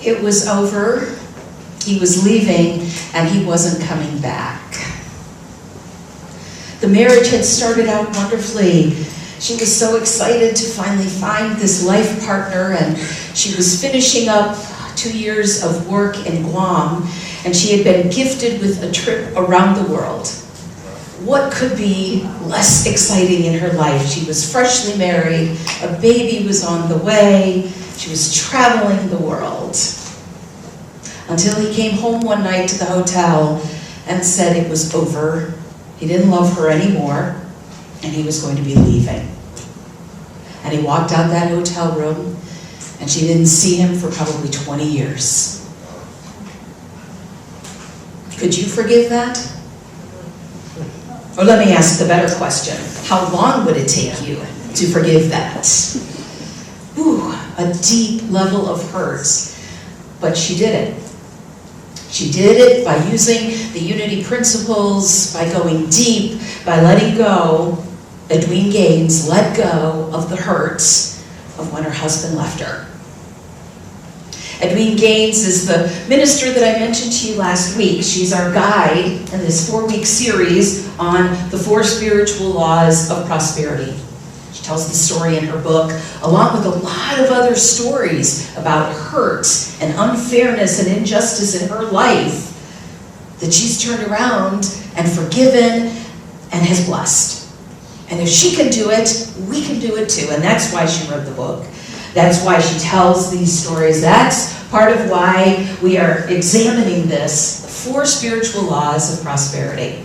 It was over, he was leaving, and he wasn't coming back. The marriage had started out wonderfully. She was so excited to finally find this life partner, and she was finishing up 2 years of work in Guam, and she had been gifted with a trip around the world. What could be less exciting in her life? She was freshly married, a baby was on the way, she was traveling the world. Until he came home one night to the hotel and said it was over. He didn't love her anymore, and he was going to be leaving. And he walked out that hotel room, and she didn't see him for probably 20 years. Could you forgive that? Or let me ask the better question. How long would it take you to forgive that? Ooh, a deep level of hurt. But she did it. She did it by using the unity principles, by going deep, by letting go. Edwene Gaines let go of the hurts of when her husband left her. Edwene Gaines is the minister that I mentioned to you last week. She's our guide in this 4-week series on the 4 spiritual laws of prosperity. She tells the story in her book, along with a lot of other stories about hurt and unfairness and injustice in her life that she's turned around and forgiven and has blessed. And if she can do it, we can do it too. And that's why she wrote the book. That's why she tells these stories. That's part of why we are examining this, the 4 spiritual laws of prosperity.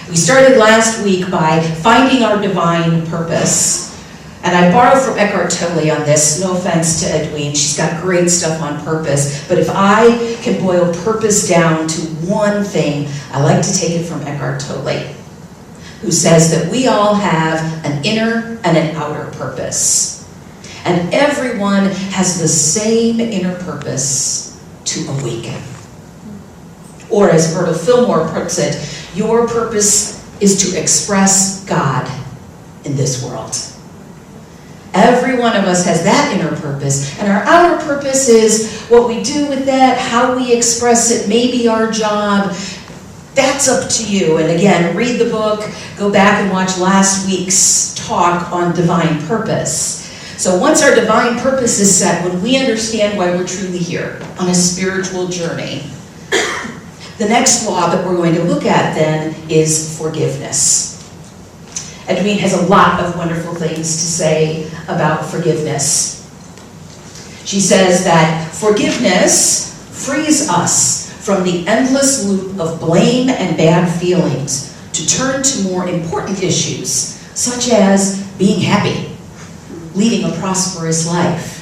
We started last week by finding our divine purpose. And I borrow from Eckhart Tolle on this. No offense to Edwene, she's got great stuff on purpose. But if I can boil purpose down to one thing, I like to take it from Eckhart Tolle, who says that we all have an inner and an outer purpose. And everyone has the same inner purpose to awaken. Or as Myrtle Fillmore puts it, your purpose is to express God in this world. Every one of us has that inner purpose, and our outer purpose is what we do with that, how we express it, maybe our job. That's up to you. And again, read the book, go back and watch last week's talk on divine purpose. So once our divine purpose is set, when we understand why we're truly here on a spiritual journey, the next law that we're going to look at then is forgiveness. Edwene has a lot of wonderful things to say about forgiveness. She says that forgiveness frees us from the endless loop of blame and bad feelings to turn to more important issues, such as being happy, leading a prosperous life.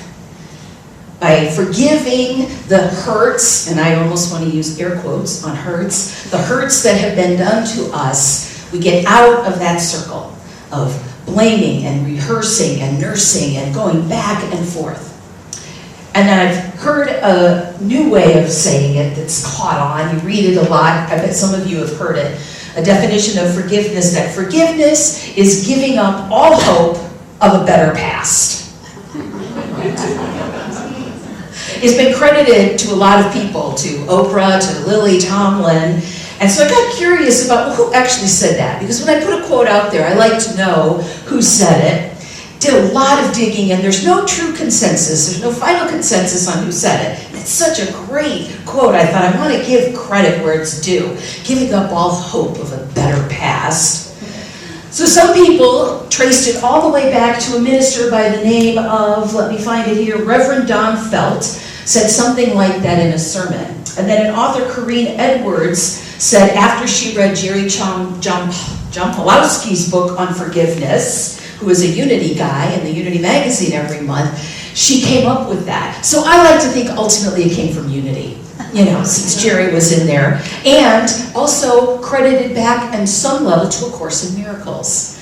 By forgiving the hurts, and I almost want to use air quotes on hurts, the hurts that have been done to us, we get out of that circle of blaming and rehearsing and nursing and going back and forth. And then I've heard a new way of saying it that's caught on. You read it a lot. I bet some of you have heard it. A definition of forgiveness, that forgiveness is giving up all hope of a better past. It's been credited to a lot of people, to Oprah, to Lily Tomlin. And so I got curious about, well, who actually said that? Because when I put a quote out there, I like to know who said it. Did a lot of digging, and there's no true consensus. There's no final consensus on who said it. And it's such a great quote. I thought I want to give credit where it's due. Giving up all hope of a better past. So some people traced it all the way back to a minister by the name of, let me find it here, Reverend Don Felt, said something like that in a sermon. And then an author, Corrine Edwards, said after she read Jerry Jampolowski's book on forgiveness, who is a Unity guy in the Unity magazine every month, she came up with that. So I like to think ultimately it came from Unity, since Jerry was in there. And also credited back on some level to A Course in Miracles.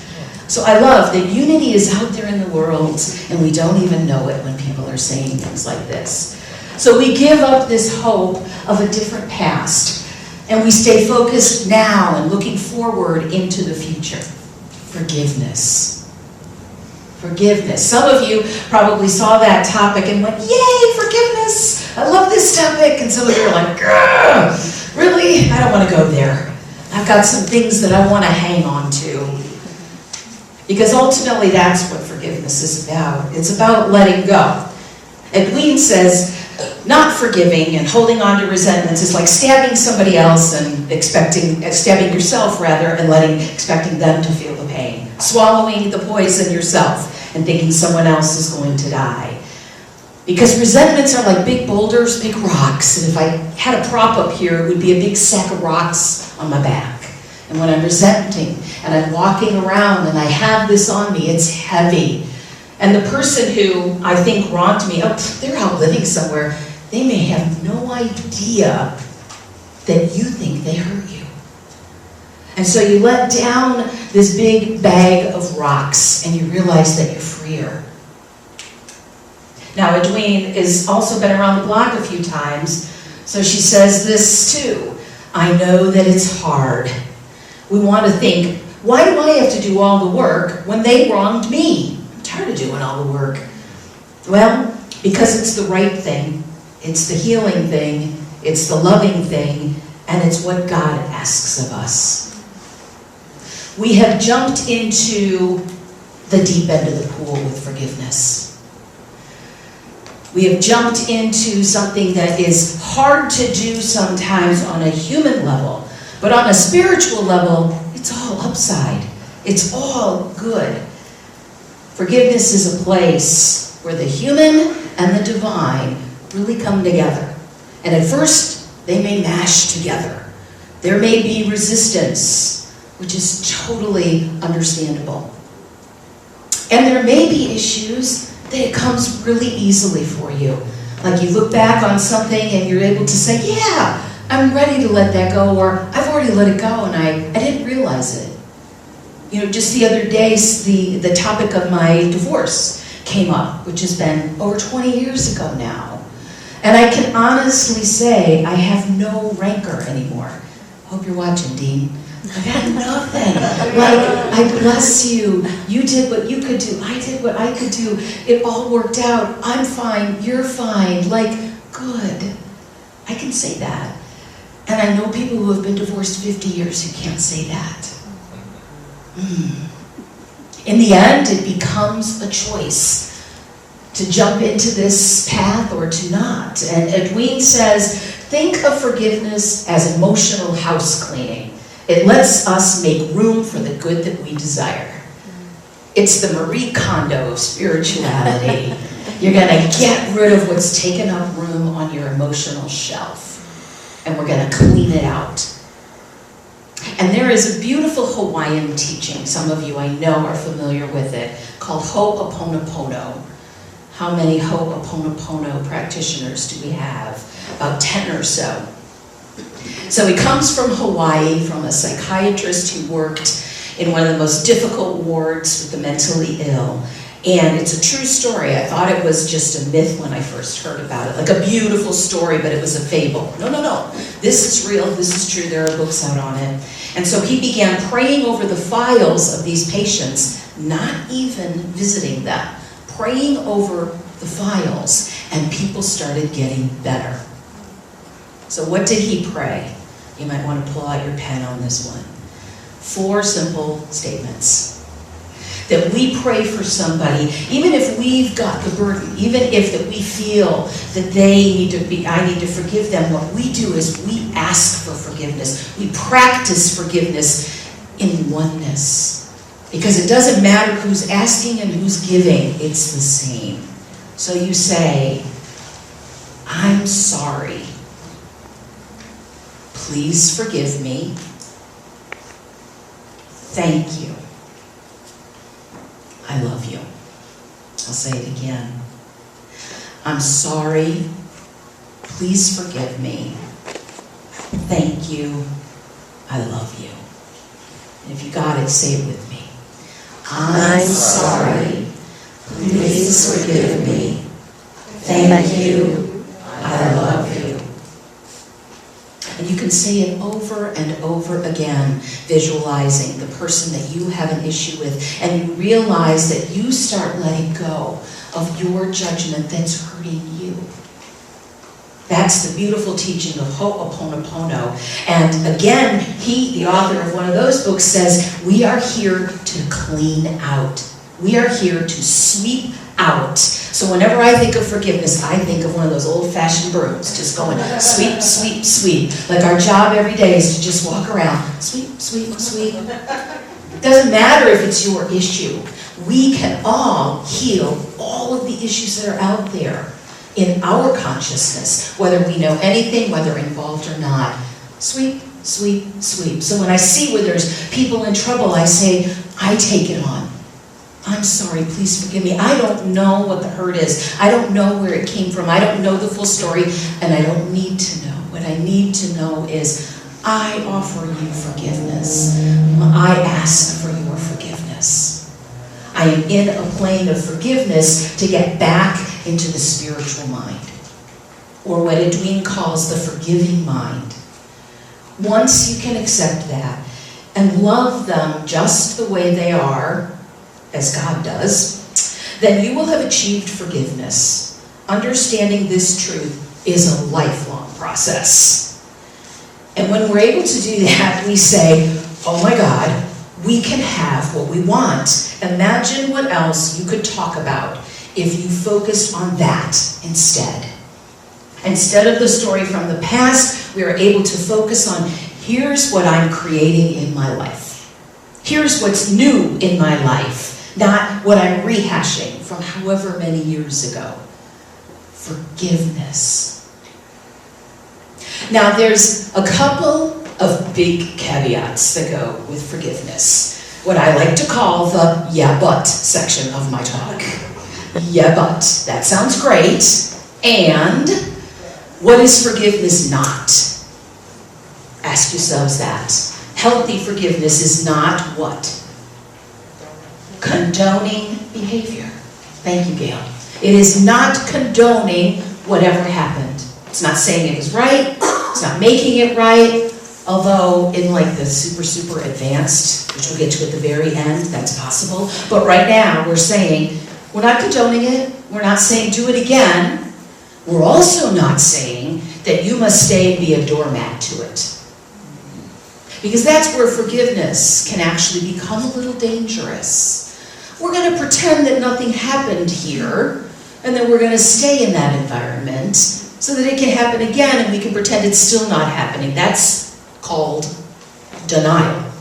So I love that Unity is out there in the world, and we don't even know it when people are saying things like this. So we give up this hope of a different past, and we stay focused now and looking forward into the future. Forgiveness. Forgiveness. Some of you probably saw that topic and went, yay, forgiveness! I love this topic. And some of you are like, really? I don't want to go there. I've got some things that I want to hang on to. Because ultimately that's what forgiveness is about. It's about letting go. Edwene says, not forgiving and holding on to resentments is like stabbing somebody else and stabbing yourself rather, and expecting them to feel the pain. Swallowing the poison yourself and thinking someone else is going to die. Because resentments are like big boulders, big rocks, and if I had a prop up here, it would be a big sack of rocks on my back. And when I'm resenting and I'm walking around and I have this on me, it's heavy. And the person who I think wronged me, they're out living somewhere. They may have no idea that you think they hurt you. And so you let down this big bag of rocks and you realize that you're freer. Now, Edwene has also been around the block a few times, so she says this too. I know that it's hard. We want to think, why do I have to do all the work when they wronged me? I'm tired of doing all the work. Well, because it's the right thing. It's the healing thing, it's the loving thing, and it's what God asks of us. We have jumped into the deep end of the pool with forgiveness. We have jumped into something that is hard to do sometimes on a human level, but on a spiritual level, it's all upside. It's all good. Forgiveness is a place where the human and the divine really come together. And at first, they may mash together. There may be resistance, which is totally understandable. And there may be issues that it comes really easily for you. Like you look back on something and you're able to say, yeah, I'm ready to let that go, or I've already let it go and I didn't realize it. You know, just the other day, the topic of my divorce came up, which has been over 20 years ago now. And I can honestly say I have no rancor anymore. Hope you're watching, Dean. I've had nothing. Like, I bless you. You did what you could do. I did what I could do. It all worked out. I'm fine. You're fine. Like, good. I can say that. And I know people who have been divorced 50 years who can't say that. In the end, it becomes a choice to jump into this path or to not. And Edwene says, think of forgiveness as emotional house cleaning. It lets us make room for the good that we desire. It's the Marie Kondo of spirituality. You're gonna get rid of what's taken up room on your emotional shelf. And we're gonna clean it out. And there is a beautiful Hawaiian teaching, some of you I know are familiar with it, called Ho'oponopono. How many Ho'oponopono practitioners do we have? About 10 or so. So he comes from Hawaii, from a psychiatrist who worked in one of the most difficult wards with the mentally ill. And it's a true story. I thought it was just a myth when I first heard about it. Like a beautiful story, but it was a fable. No. This is real, this is true, there are books out on it. And so he began praying over the files of these patients, not even visiting them. Praying over the files, and people started getting better. So what did he pray? You might want to pull out your pen on this one. 4 simple statements. That we pray for somebody, even if we've got the burden, even if that we feel that I need to forgive them, what we do is we ask for forgiveness. We practice forgiveness in oneness. Because it doesn't matter who's asking and who's giving, it's the same. So you say, I'm sorry. Please forgive me. Thank you. I love you. I'll say it again. I'm sorry. Please forgive me. Thank you. I love you. And if you got it, say it with me. I'm sorry. Please forgive me. Thank you. I love you. And you can say it over and over again, visualizing the person that you have an issue with, and you realize that you start letting go of your judgment that's hurting you. That's the beautiful teaching of Ho'oponopono. And again, he, the author of one of those books, says, we are here to clean out. We are here to sweep out. So whenever I think of forgiveness, I think of one of those old-fashioned brooms, just going sweep, sweep, sweep. Like our job every day is to just walk around, sweep, sweep, sweep. It doesn't matter if it's your issue. We can all heal all of the issues that are out there in our consciousness, whether we know anything, whether involved or not. Sweep, sweep, sweep. So when I see where there's people in trouble, I say, I take it on. I'm sorry, please forgive me. I don't know what the hurt is. I don't know where it came from. I don't know the full story, and I don't need to know. What I need to know is, I offer you forgiveness. I ask for your forgiveness. I am in a plane of forgiveness to get back into the spiritual mind, or what Edwin calls the forgiving mind. Once you can accept that and love them just the way they are, as God does, then you will have achieved forgiveness. Understanding this truth is a lifelong process. And when we're able to do that, we say, oh my God, we can have what we want. Imagine what else you could talk about if you focused on that instead. Instead of the story from the past, we are able to focus on, here's what I'm creating in my life. Here's what's new in my life. Not what I'm rehashing from however many years ago. Forgiveness. Now there's a couple of big caveats that go with forgiveness. What I like to call the yeah but section of my talk. Yeah but, that sounds great. And what is forgiveness not? Ask yourselves that. Healthy forgiveness is not what? Condoning behavior. Thank you, Gail. It is not condoning whatever happened. It's not saying it was right. It's not making it right. Although in like the super advanced, which we'll get to at the very end, that's possible. But right now we're saying, we're not condoning it. We're not saying do it again. We're also not saying that you must stay and be a doormat to it. Because that's where forgiveness can actually become a little dangerous. We're going to pretend that nothing happened here, and then we're going to stay in that environment so that it can happen again, and we can pretend it's still not happening. That's called denial.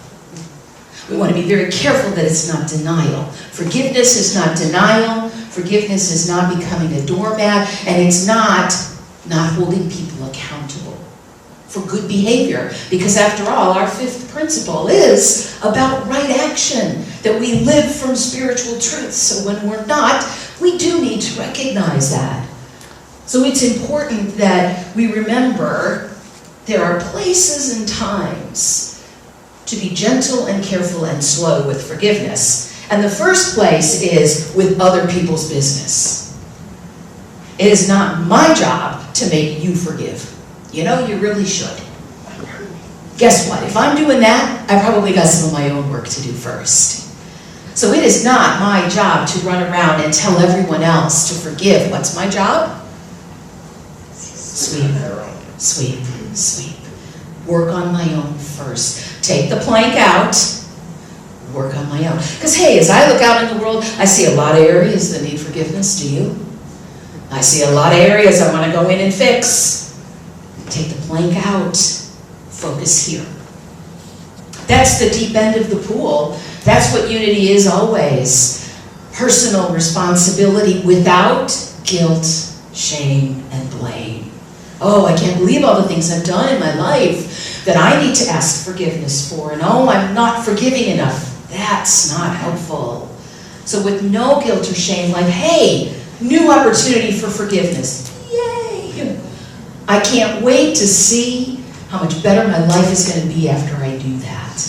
We want to be very careful that it's not denial. Forgiveness is not denial. Forgiveness is not becoming a doormat, and it's not holding people accountable for good behavior. Because after all, our fifth principle is about right action, that we live from spiritual truth. So when we're not, we do need to recognize that. So it's important that we remember there are places and times to be gentle and careful and slow with forgiveness. And the first place is with other people's business. It is not my job to make you forgive. You know, you really should. Guess what? If I'm doing that, I probably got some of my own work to do first. So it is not my job to run around and tell everyone else to forgive. What's my job? Sweep, sweep, sweep. Work on my own first. Take the plank out. Work on my own. Because hey, as I look out in the world, I see a lot of areas that need forgiveness. Do you? I see a lot of areas I want to go in and fix. Take the plank out. Focus here. That's the deep end of the pool. That's what unity is always. Personal responsibility without guilt, shame, and blame. Oh, I can't believe all the things I've done in my life that I need to ask forgiveness for. And oh, I'm not forgiving enough. That's not helpful. So with no guilt or shame, like, hey, new opportunity for forgiveness. Yay! I can't wait to see how much better my life is going to be after I do that.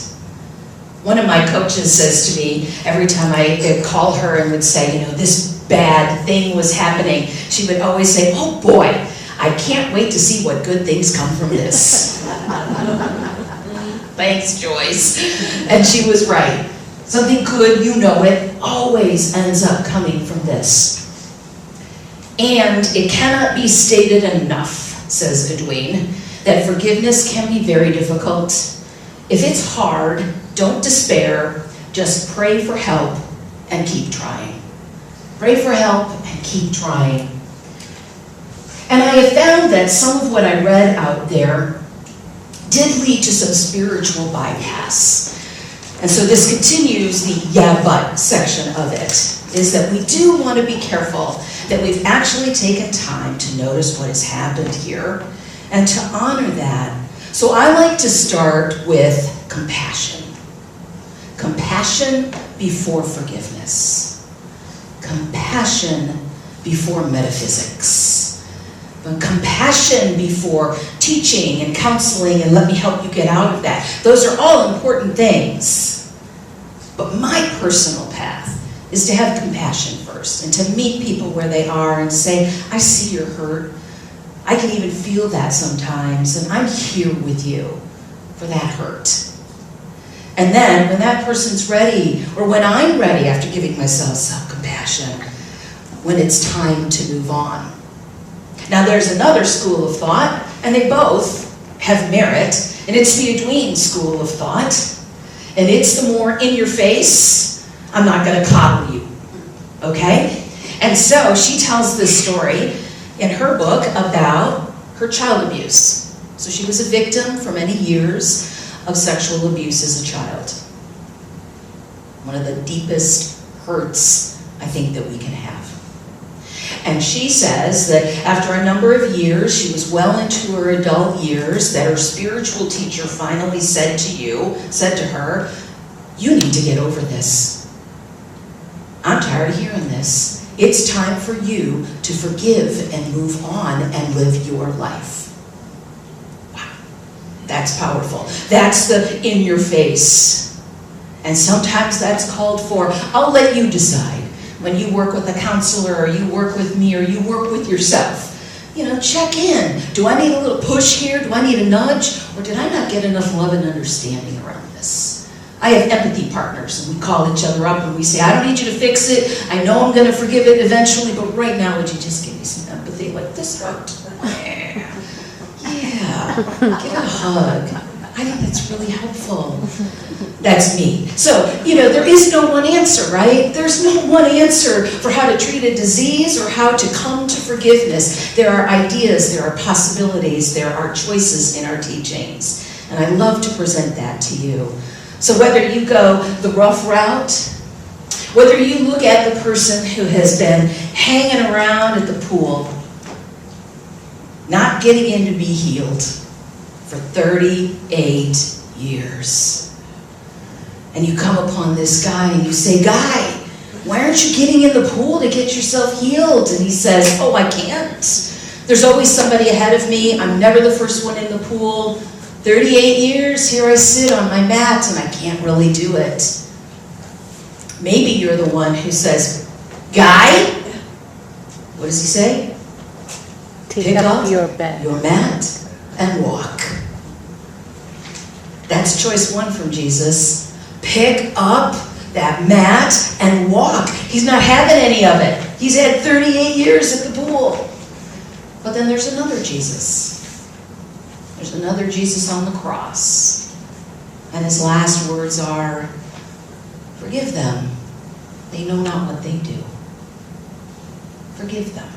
One of my coaches says to me, every time I call her and would say, you know, this bad thing was happening, she would always say, oh boy, I can't wait to see what good things come from this. Thanks, Joyce. And she was right. Something good, you know it, always ends up coming from this. And it cannot be stated enough says Edwene, that forgiveness can be very difficult. If it's hard, don't despair, just pray for help and keep trying. Pray for help and keep trying. And I have found that some of what I read out there did lead to some spiritual bypass. And so this continues the yeah but section of it, is that we do want to be careful that we've actually taken time to notice what has happened here and to honor that. So I like to start with compassion. Compassion before forgiveness. Compassion before metaphysics. But compassion before teaching and counseling and let me help you get out of that. Those are all important things. But my personal path is to have compassion first and to meet people where they are and say, I see you're hurt. I can even feel that sometimes, and I'm here with you for that hurt. And then when that person's ready, or when I'm ready after giving myself self-compassion, when it's time to move on. Now there's another school of thought, and they both have merit, and it's the Edwene school of thought, and it's the more in your face, I'm not going to coddle you, okay? And so she tells this story in her book about her child abuse. So she was a victim for many years of sexual abuse as a child. One of the deepest hurts I think that we can have. And she says that after a number of years, she was well into her adult years, that her spiritual teacher finally said to her, you need to get over this. I'm tired of hearing this. It's time for you to forgive and move on and live your life. Wow, that's powerful. That's the in your face. And sometimes that's called for, I'll let you decide. When you work with a counselor, or you work with me, or you work with yourself, check in. Do I need a little push here? Do I need a nudge? Or did I not get enough love and understanding around this? I have empathy partners, and we call each other up and we say, I don't need you to fix it. I know I'm going to forgive it eventually, but right now, would you just give me some empathy? Like, this hurt. Yeah, get a hug. I think that's really helpful. That's me. So, there is no one answer, right? There's no one answer for how to treat a disease or how to come to forgiveness. There are ideas, there are possibilities, there are choices in our teachings. And I love to present that to you. So whether you go the rough route, whether you look at the person who has been hanging around at the pool, not getting in to be healed for 38 years. And you come upon this guy and you say, Guy, why aren't you getting in the pool to get yourself healed? And he says, oh, I can't. There's always somebody ahead of me. I'm never the first one in the pool. 38 years, here I sit on my mat and I can't really do it. Maybe you're the one who says, Guy, what does he say? Pick up your mat and walk. That's choice one from Jesus. Pick up that mat and walk. He's not having any of it. He's had 38 years at the pool. But then there's another Jesus. There's another Jesus on the cross. And his last words are, forgive them. They know not what they do. Forgive them.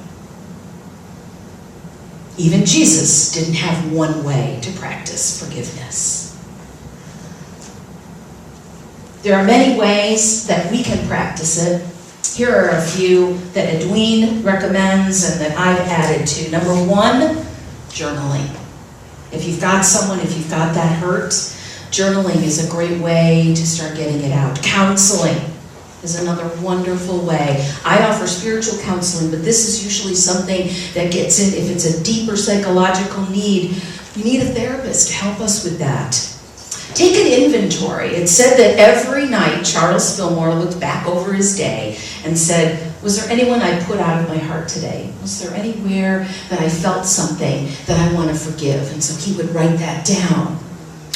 Even Jesus didn't have one way to practice forgiveness. There are many ways that we can practice it. Here are a few that Edwene recommends and that I've added to. Number one, journaling. If you've got that hurt, journaling is a great way to start getting it out. Counseling is another wonderful way. I offer spiritual counseling, but this is usually something that gets in, if it's a deeper psychological need, we need a therapist to help us with that. Take an inventory. It said that every night Charles Fillmore looked back over his day and said, was there anyone I put out of my heart today? Was there anywhere that I felt something that I want to forgive? And so he would write that down.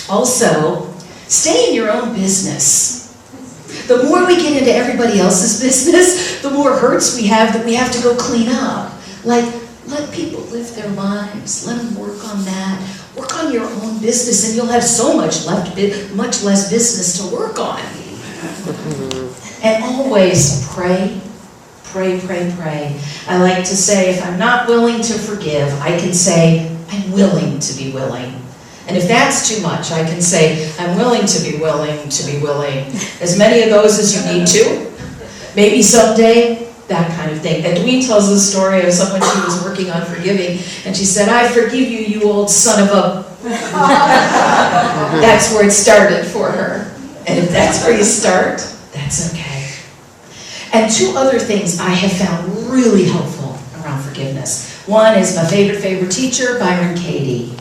Also, stay in your own business. The more we get into everybody else's business, the more hurts we have that we have to go clean up. Like, let people live their lives. Let them work on that. Work on your own business, and you'll have so much less business to work on. And always pray, pray, pray, pray. I like to say, if I'm not willing to forgive, I can say, I'm willing to be willing. And if that's too much, I can say, I'm willing to be willing to be willing. As many of those as you need to. Maybe someday, that kind of thing. Edwene tells the story of someone she was working on forgiving, and she said, I forgive you, you old son of a... That's where it started for her. And if that's where you start, that's okay. And two other things I have found really helpful around forgiveness. One is my favorite teacher, Byron Katie.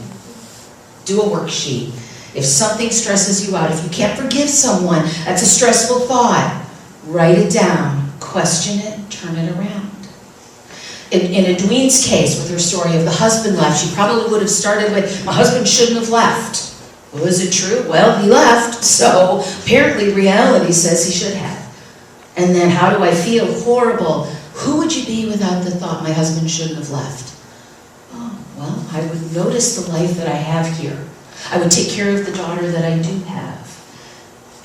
Do a worksheet. If something stresses you out, if you can't forgive someone, that's a stressful thought, write it down, question it, turn it around. In Edwene's case, with her story of the husband left, she probably would have started with, my husband shouldn't have left. Well, is it true? Well, he left, so apparently reality says he should have. And then how do I feel? Horrible. Who would you be without the thought my husband shouldn't have left? Oh, well, I would notice the life that I have here. I would take care of the daughter that I do have.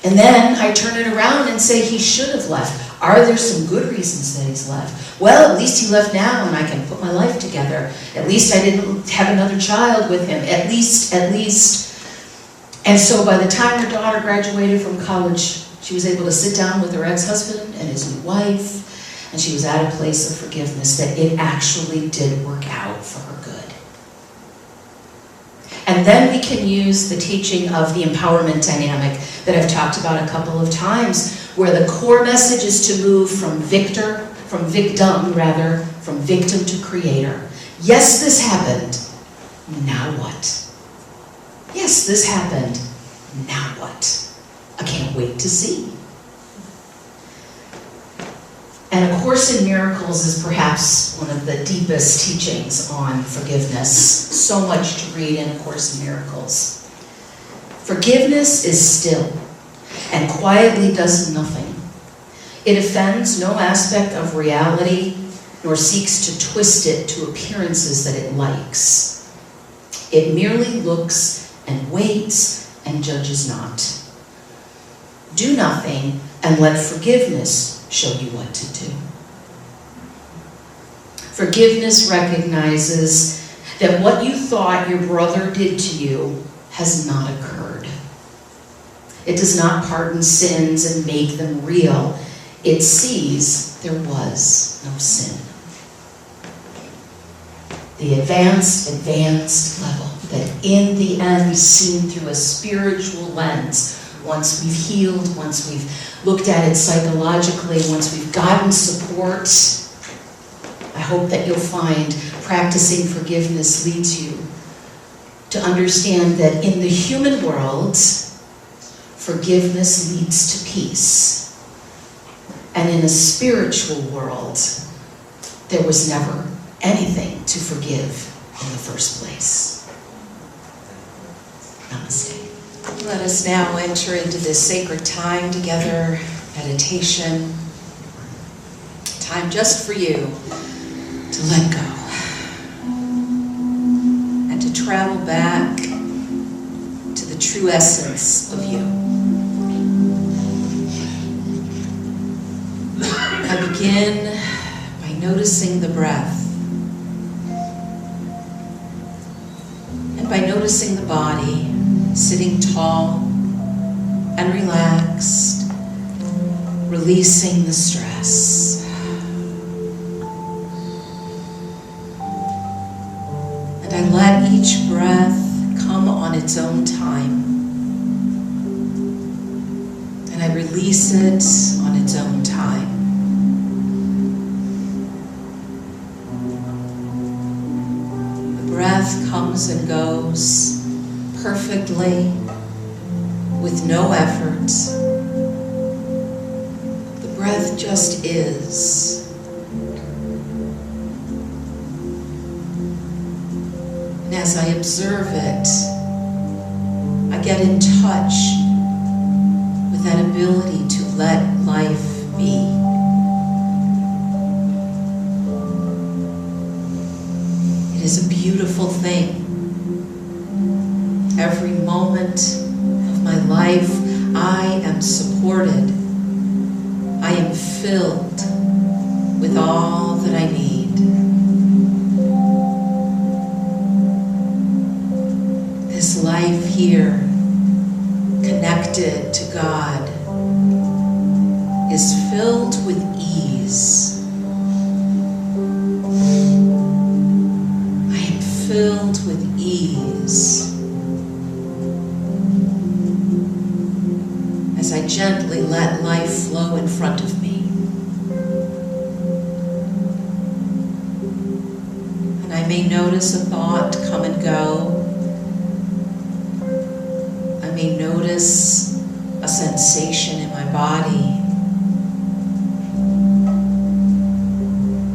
And then I turn it around and say he should have left. Are there some good reasons that he's left? Well, at least he left now and I can put my life together. At least I didn't have another child with him. At least. And so by the time her daughter graduated from college, she was able to sit down with her ex-husband and his new wife, and she was at a place of forgiveness that it actually did work out for her good. And then we can use the teaching of the empowerment dynamic that I've talked about a couple of times, where the core message is to move from victim to creator. Yes, this happened. Now what? Yes, this happened. Now what? I can't wait to see. And A Course in Miracles is perhaps one of the deepest teachings on forgiveness. So much to read in A Course in Miracles. Forgiveness is still and quietly does nothing. It offends no aspect of reality, nor seeks to twist it to appearances that it likes. It merely looks and waits and judges not. Do nothing and let forgiveness show you what to do. Forgiveness recognizes that what you thought your brother did to you has not occurred. It does not pardon sins and make them real. It sees there was no sin. The advanced level that in the end is seen through a spiritual lens. Once we've healed, once we've looked at it psychologically, once we've gotten support, I hope that you'll find practicing forgiveness leads you to understand that in the human world, forgiveness leads to peace. And in a spiritual world, there was never anything to forgive in the first place. Namaste. Let us now enter into this sacred time together, meditation, time just for you to let go and to travel back to the true essence of you. I begin by noticing the breath and by noticing the body sitting tall and relaxed, releasing the stress. And I let each breath come on its own time. And I release it on its own time. The breath comes and goes perfectly, with no effort. The breath just is. And as I observe it, I get in touch with that ability to let life be. It is a beautiful thing. Every moment of my life, I am supported. I am filled with all that I need. This life here, connected to God, is filled with ease. I am filled with ease as I gently let life flow in front of me. And I may notice a thought come and go. I may notice a sensation in my body.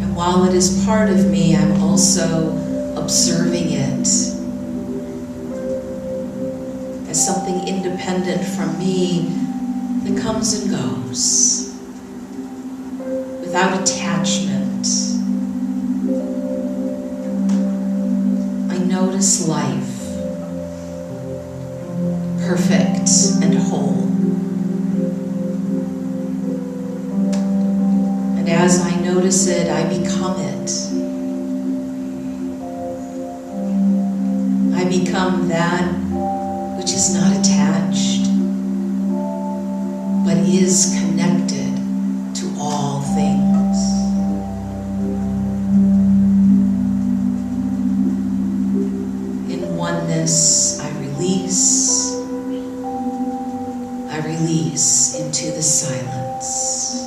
And while it is part of me, I'm also observing it as something independent from me that comes and goes without attachment. I notice life, perfect and whole. And as I notice it, I become it. I become that which is not attached, but is connected to all things. In oneness, I release into the silence.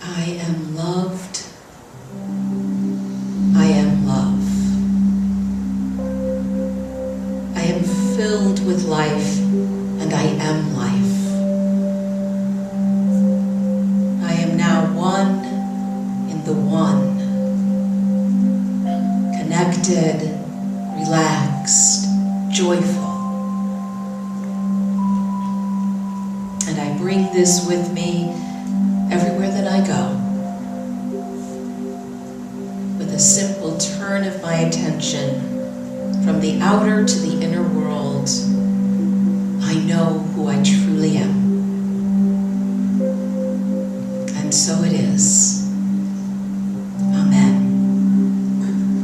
I am loved. I am love. I am filled with life, and I am life. I am now one in the one, connected, relaxed, joyful. And I bring this with me everywhere that I go. With a simple turn of my attention from the outer to the inner world, I know who I truly